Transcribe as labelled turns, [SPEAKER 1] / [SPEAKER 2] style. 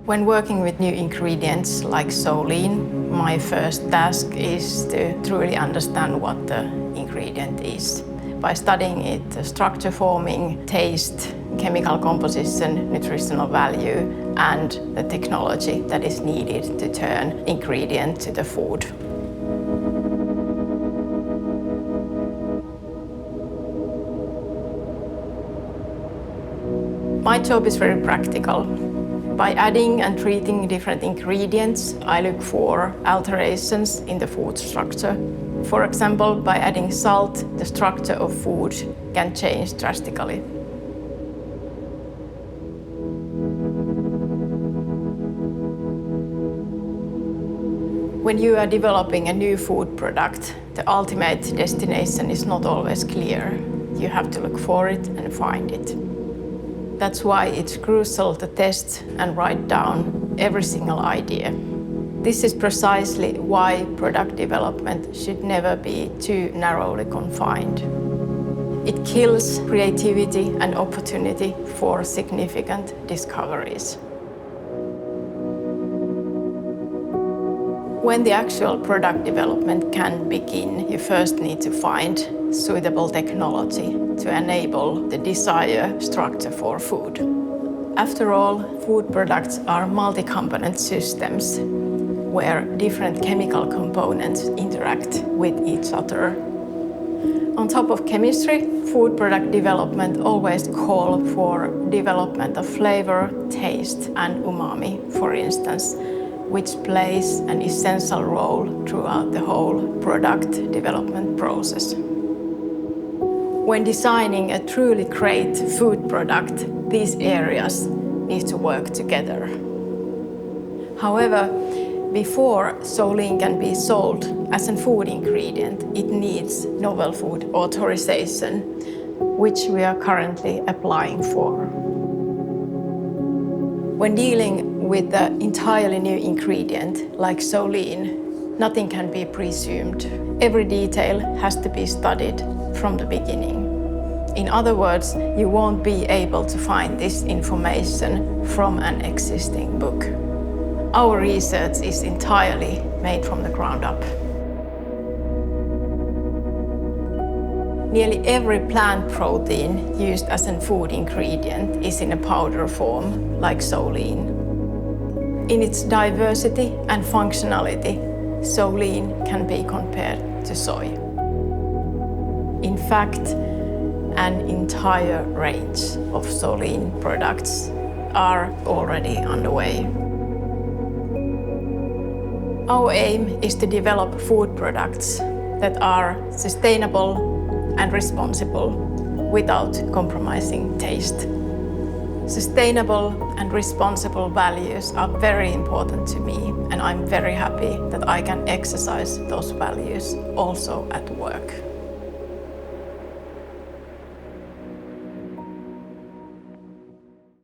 [SPEAKER 1] When working with new ingredients like Solein, my first task is to truly understand what the ingredient is. By studying its structure forming, taste, chemical composition, nutritional value, and the technology that is needed to turn ingredient to the food. My job is very practical. By adding and treating different ingredients, I look for alterations in the food structure. For example, by adding salt, the structure of food can change drastically. When you are developing a new food product, the ultimate destination is not always clear. You have to look for it and find it. That's why it's crucial to test and write down every single idea. This is precisely why product development should never be too narrowly confined. It kills creativity and opportunity for significant discoveries. When the actual product development can begin, you first need to find suitable technology to enable the desired structure for food. After all, food products are multi-component systems where different chemical components interact with each other. On top of chemistry, food product development always calls for development of flavor, taste, and umami, for instance, which plays an essential role throughout the whole product development process. When designing a truly great food product, these areas need to work together. However, before Solein can be sold as a food ingredient, it needs novel food authorization, which we are currently applying for. When dealing with an entirely new ingredient like Solein, nothing can be presumed. Every detail has to be studied from the beginning. In other words, you won't be able to find this information from an existing book. Our research is entirely made from the ground up. Nearly every plant protein used as a food ingredient is in a powder form, like Solein. In its diversity and functionality, Solein can be compared to soy. In fact, an entire range of Solein products are already underway. Our aim is to develop food products that are sustainable and responsible without compromising taste. Sustainable and responsible values are very important to me, and I'm very happy that I can exercise those values also at work.